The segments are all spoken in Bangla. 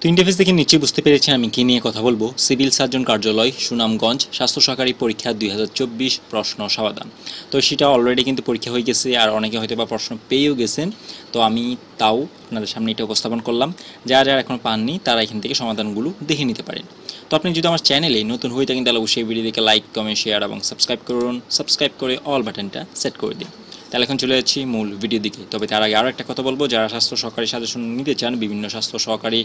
তো ইন্টারফেস দেখে নিচে বুঝতে পেরেছেন আমি কি নিয়ে কথা বলবো। সিভিল সার্জন কার্যালয়, সুনামগঞ্জ, স্বাস্থ্য সহকারী পরীক্ষা 2024 প্রশ্ন সমাধান। তো সেটা অলরেডি কিন্তু পরীক্ষা হয়ে গেছে, আর অনেকে হয়তো বা প্রশ্ন পেয়েও গেছেন। তো আমি তাও আপনাদের সামনে এটা উপস্থাপন করলাম। যারা যারা এখন পাননি তারা এখান থেকে সমাধানগুলো দেখে নিতে পারেন। তো আপনি যদি আমার চ্যানেলে নতুন হয়ে থাকেন তাহলে অবশ্যই ভিডিও দেখে লাইক, কমেন্ট, শেয়ার এবং সাবস্ক্রাইব করুন। সাবস্ক্রাইব করে অল বাটনটা সেট করে দিন। তাহলে এখন চলে যাচ্ছি মূল ভিডিও দিকে। তবে তার আগে আরও একটা কথা বলবো, যারা স্বাস্থ্য সহকারী সাজেশন নিতে চান, বিভিন্ন স্বাস্থ্য সহকারী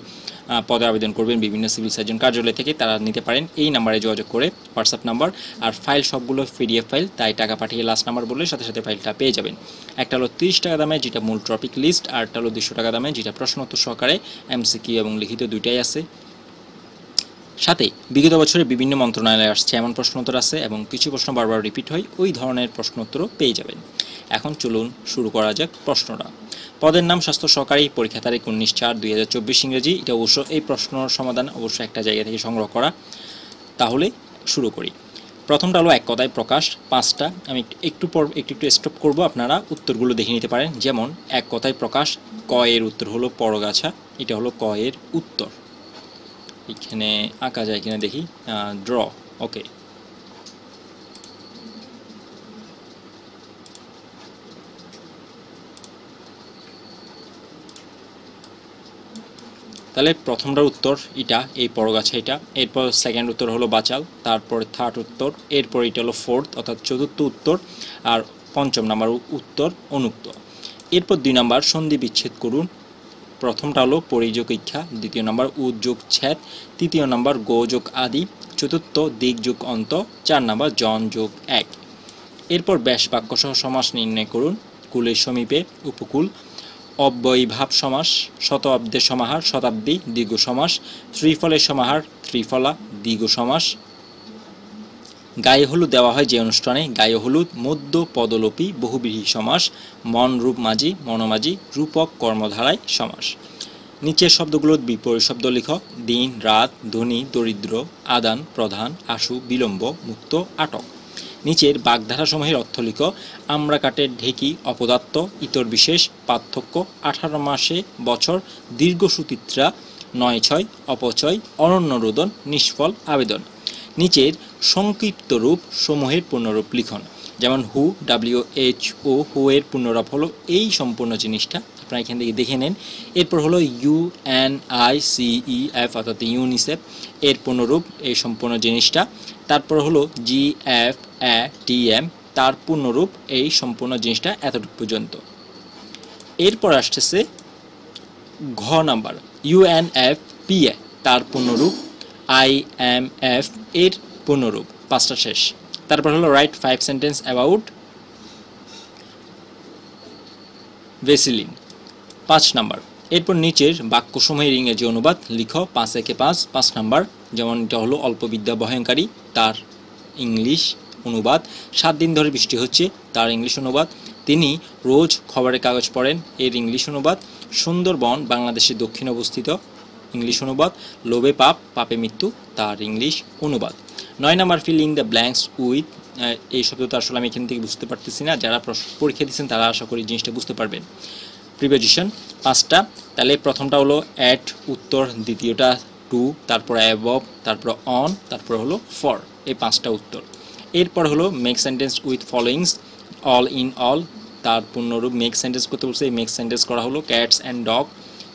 পদে আবেদন করবেন বিভিন্ন সিভিল সার্জন কার্যালয় থেকে, তারা নিতে পারেন এই নাম্বারে যোগাযোগ করে, হোয়াটসঅ্যাপ নাম্বার। আর ফাইল সবগুলো PDF ফাইল, তাই টাকা পাঠিয়ে লাস্ট নাম্বার বললে সাথে সাথে ফাইলটা পেয়ে যাবেন। একটা হলো 30 টাকা দামে, যেটা মূল টপিক লিস্ট, আর একটা হলো 200 টাকা দামে, যেটা প্রশ্নোত্তর সহকারে MCQ এবং লিখিত দুইটাই আছে। সাথে বিগত বছরে বিভিন্ন মন্ত্রণালয়ে আসছে এমন প্রশ্নোত্তর আছে, এবং কিছু প্রশ্ন বারবার রিপিট হয়, ওই ধরনের প্রশ্নোত্তরও পেয়ে যাবেন। এখন চলুন শুরু করা যাক প্রশ্নটা। পদের নাম স্বাস্থ্য সহকারী, পরীক্ষা তারিখ 19/4/2024 ইংরেজি। এটা অবশ্য এই প্রশ্নের সমাধান অবশ্য একটা জায়গা থেকে সংগ্রহ করা। তাহলে শুরু করি। প্রথমটা হলো এক কথায় প্রকাশ, 5টা। আমি একটু স্টপ করব, আপনারা উত্তরগুলো দেখে নিতে পারেন। যেমন এক কথায় প্রকাশ, ক এর উত্তর হলো পরগাছা, এটা হলো ক এর উত্তর। এখানে আঁকা যায় কিনা দেখি, ড্র, ওকে। তাহলে প্রথমটার উত্তর এটা, এই পরগাছা এটা। এরপর সেকেন্ড উত্তর হলো বাচাল, তারপর থার্ড উত্তর, এরপর এটা হলো ফোর্থ অর্থাৎ চতুর্থ উত্তর, আর পঞ্চম নাম্বার উত্তর অনুক্ত। এরপর 2 নাম্বার সন্ধি বিচ্ছেদ করুন। প্রথমটা হলো পরিযোগ ইচ্ছা, দ্বিতীয় নাম্বার উযোগ ছেদ, তৃতীয় নাম্বার গোযোগ আদি, চতুর্থ দিক যোগ অন্ত, 4 নাম্বার জন যোগ এক। এরপর ব্যাস বাক্যসহ সমাস নির্ণয় করুন। কুলের সমীপে, উপকূল, অব্যয়ীভাব সমাস, শতাব্দের সমাহার, শতাব্দী, দীর্ঘ সমাস, ত্রিফলের সমাহার, ত্রিফলা, দীর্ঘ সমাস। গায়ে হলুদ দেওয়া হয় যে অনুষ্ঠানে, গায়ে হলুদ, মধ্য পদলোপী, বহুব্রীহি সমাস, মন রূপ মাঝি, মনোমাঝি, রূপক কর্মধারায় সমাস। নিচের শব্দগুলোর বিপরীত শব্দ লিখ। দিন, রাত, ধনী, দরিদ্র, আদান, প্রধান, আশু, বিলম্ব, মুক্ত, আটক। নিচের বাগধারাসমূহের অর্থ লিখ। আমরা কাঠের ঢেকি, অপদার্থ, ইতর বিশেষ, পার্থক্য, 18 মাসে বছর, দীর্ঘ সুচিত্রা, 9/6, অপচয়, অরণ্য রোদন, নিষ্ফল, আবেদন। নিচের সংক্ষিপ্ত রূপ সমূহের পূর্ণরূপ লিখন। যেমন হু, WHO, হু এর পূর্ণরূপ হলো এই সম্পূর্ণ জিনিসটা, আপনারা এখান থেকে দেখে নেন। এরপর হলো UNICEF অর্থাৎ ইউনিসেফ, এর পূর্ণরূপ এই সম্পূর্ণ জিনিসটা। তারপর হলো GFATM, তার পূর্ণরূপ এই সম্পূর্ণ জিনিসটা এতটুকু পর্যন্ত। এরপর আসতেছে ঘ নাম্বার, UNFPA, তার পূর্ণরূপ, IMF এর পূর্ণরূপ। 5টা শেষ। তারপর হলো রাইট 5 সেন্টেন্স অ্যাবাউট ভেসিলিন, 5 নাম্বার। এরপর নিচের বাক্যসমূহের ইংরেজি অনুবাদ লিখো, 5 × 5 নাম্বার। যেমন এটা হলো অল্প বিদ্যা ভয়ঙ্করী, তার ইংলিশ অনুবাদ। 7 দিন ধরে বৃষ্টি হচ্ছে, তার ইংলিশ অনুবাদ। তিনি রোজ খবরের কাগজ পড়েন, এর ইংলিশ অনুবাদ। সুন্দরবন বাংলাদেশের দক্ষিণে অবস্থিত, ইংলিশ অনুবাদ। লোভে পাপ, পাপে মৃত্যু, তার ইংলিশ অনুবাদ। 9 number fill in the blanks with, এই শব্দটা আসলে আমি এখান থেকে বুঝতে পারতেছি না, যারা পরীক্ষা দিচ্ছেন তারা আশা করি জিনিসটা বুঝতে পারবেন। প্রিপোজিশন 5টা। তাহলে প্রথমটা হলো অ্যাট, উত্তর। দ্বিতীয়টা টু, তারপর অ্যাবভ, তারপর অন, তারপর হলো ফর, এই 5টা উত্তর। এরপর হলো make sentence with followings, all in all, তার পূর্ণরূপ। মেক সেন্টেন্স করতে বলছে, এই মেক সেন্টেন্স করা হলো ক্যাটস অ্যান্ড ডগ,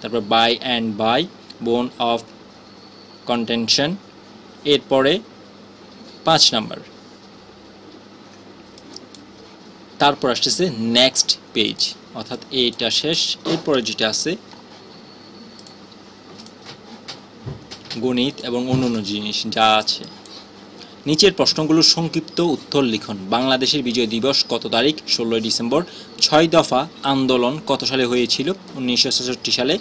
তারপর by and by, bone of contention. এরপরে 5 নাম্বার। তারপর আসতেছে নেক্সট পেজ, অর্থাৎ এইটা শেষ। এরপরে যেটা আছে গণিত এবং অন্যান্য জিনিস যা আছে। নিচের প্রশ্নগুলোর সংক্ষিপ্ত উত্তর লিখন। বাংলাদেশের বিজয় দিবস কত তারিখ? 16 ডিসেম্বর। 6 দফা আন্দোলন কত সালে হয়েছিল? 1966 সালে।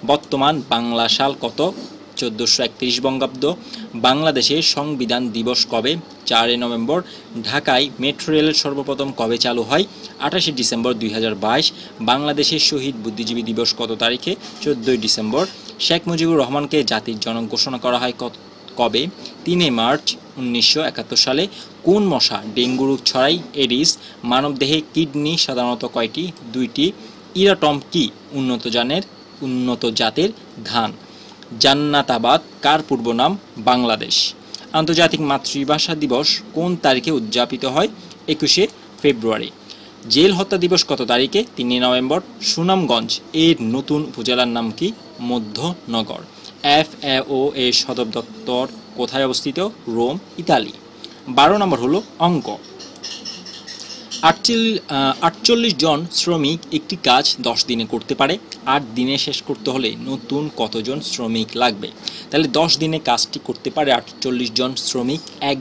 বর্তমান বাংলা সাল কত? 1431 বঙ্গাব্দ। বাংলাদেশের সংবিধান দিবস কবে? 4 নভেম্বর। ঢাকায় মেট্রো রেলের সর্বপ্রথম কবে চালু হয়? 28 ডিসেম্বর 2022। বাংলাদেশের শহীদ বুদ্ধিজীবী দিবস কত তারিখে? 14 ডিসেম্বর। শেখ মুজিবুর রহমানকে জাতির জনক ঘোষণা করা হয় কবে? 3 মার্চ 1971 সালে। কোন মশা ডেঙ্গু রোগ ছড়ায়? এডিস। মানবদেহে কিডনি সাধারণত কয়টি? 2টি। ইরাটম কি উন্নত জাতের ধান? জান্নাতাবাদ কার পূর্ব নাম? বাংলাদেশ। আন্তর্জাতিক মাতৃভাষা দিবস কোন তারিখে উদযাপিত হয়? 21শে ফেব্রুয়ারি। জেল হত্যা দিবস কত তারিখে? 3 নভেম্বর। সুনামগঞ্জ এর নতুন উপজেলার নাম কি? মধ্যনগর। FAO এর সদর দপ্তর কোথায় অবস্থিত? Rome, Italy. 12 নম্বর হলো অঙ্ক। 48 জন শ্রমিক একটি কাজ 10 দিনে করতে পারে, 8 দিনে শেষ করতে হলে নতুন কতজন শ্রমিক লাগবে? তাহলে 10 দিনে কাজটি করতে পারে 48 জন শ্রমিক, এক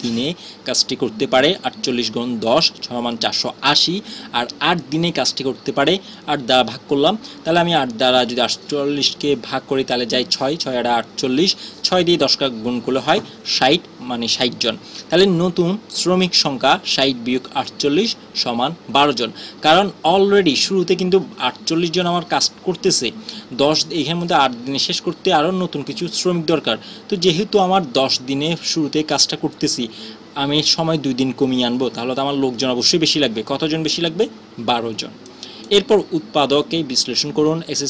দিনে কাজটি করতে পারে 48 গুণ 10 সমান 480, আর 8 দিনে কাজটি করতে পারে 8 দ্বারা ভাগ করলাম, তাহলে আমি 8 দ্বারা যদি 48কে ভাগ করি তাহলে যাই 6, 6 আর 48, 6 দিয়ে 10কে গুণ করলে হয় 60, মানে 60 জন। তাহলে নতুন শ্রমিক সংখ্যা 60 বিয়োগ 48 সমান 12 জন। কারণ অলরেডি শুরুতে কিন্তু 48 জন আমার কাজ করতেছে, 10 এখানের মধ্যে 8 দিনে শেষ করতে আরও নতুন কিছু শ্রমিক দরকার। তো যেহেতু আমার 10 দিনে শুরুতে কাজটা করতেছি, আমি সময় 2 দিন কমিয়ে আনবো, তাহলে তো আমার লোকজন অবশ্যই বেশি লাগবে। কতজন বেশি লাগবে? 12 জন। এরপর উৎপাদকে বিশ্লেষণ করুন। x²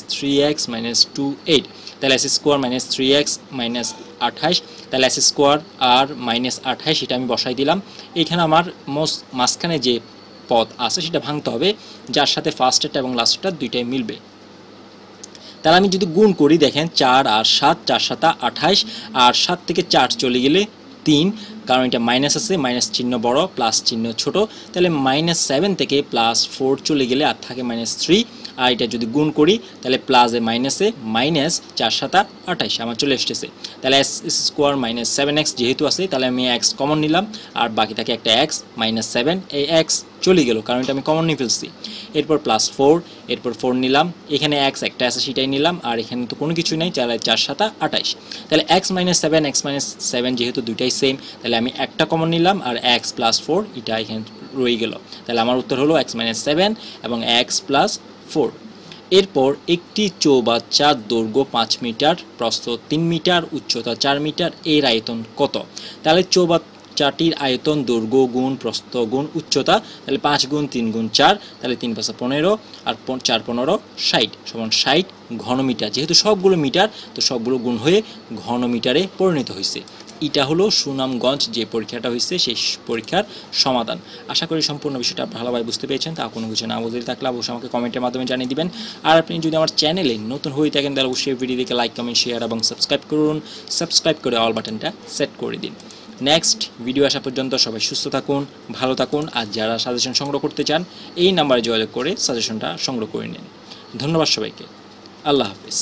- 3x - 2 8, তাহলে x² - 3x - 28, তাহলে x² আর -28 এটা আমি বসাই দিলাম। এখানে আমার মাঝখানে যে পদ আছে সেটা ভাঙতে হবে, যার সাথে ফার্স্টেরটা এবং লাস্টেরটা দুইটাই মিলবে। তাহলে আমি যদি গুণ করি, দেখেন 4 আর 7, 4 7 28, আর 7 থেকে 4 চলে গেলে 3, কারণ এটা মাইনাস আছে, মাইনাস চিহ্ন বড়, প্লাস চিহ্ন ছোট। তাহলে -7 থেকে +4 চলে গেলে আর থাকে -3, আর এটা যদি গুণ করি তাহলে প্লাসে মাইনাসে মাইনাস 4 7 28 আমার চলে এসেছে। তাহলে x² - 7x যেহেতু আছে, তাহলে আমি x কমন নিলাম, আর বাকি থাকে একটা x -7, এই x চলে গেল কারণ এটা আমি কমন নিয়ে ফেলছি। এরপর +4, এরপর 4 নিলাম, এখানে x একটা আছে সেটাই নিলাম, আর এখানে তো কোনো কিছু নেই, 4 7 28। তাহলে x - 7 যেহেতু দুইটাই সেম, তাহলে আমি একটা কমন নিলাম, আর x + 4 এটা এখানে রয়ে গেল। তাহলে আমার উত্তর হলো x - 7 এবং x + 4। এরপর একটি চৌবাচ্চার দৈর্ঘ্য 5 মিটার, প্রস্থ 3 মিটার, উচ্চতা 4 মিটার, এর আয়তন কত? তাহলে চৌবাচ্চাটির আয়তন দৈর্ঘ্য গুণ প্রস্থ গুণ উচ্চতা, তাহলে 5 গুণ 3 গুণ 4, তাহলে 3 5 15 আর 4 15 60 সমান 60 ঘনমিটার। যেহেতু সবগুলো মিটার, তো সবগুলো গুণ হয়ে ঘনমিটারে পরিণত হয়েছে। এটা হলো সুনামগঞ্জ যে পরীক্ষাটা হয়েছে সেই পরীক্ষার সমাধান। আশা করি সম্পূর্ণ বিষয়টা ভালোভাবে বুঝতে পেরেছেন। তা কোনো কিছু না বুঝতে থাকলে অবশ্যই আমাকে কমেন্টের মাধ্যমে জানিয়ে দিবেন। আর আপনি যদি আমার চ্যানেলে নতুন হয়ে থাকেন তাহলে অবশ্যই ভিডিওটিকে লাইক, কমেন্ট, শেয়ার এবং সাবস্ক্রাইব করুন। সাবস্ক্রাইব করে অল বাটনটা সেট করে দিন। নেক্সট ভিডিও আসা পর্যন্ত সবাই সুস্থ থাকুন, ভালো থাকুন। আর যারা সাজেশন সংগ্রহ করতে চান এই নাম্বারে যোগাযোগ করে সাজেশনটা সংগ্রহ করে নিন। ধন্যবাদ সবাইকে। আল্লাহ হাফিজ।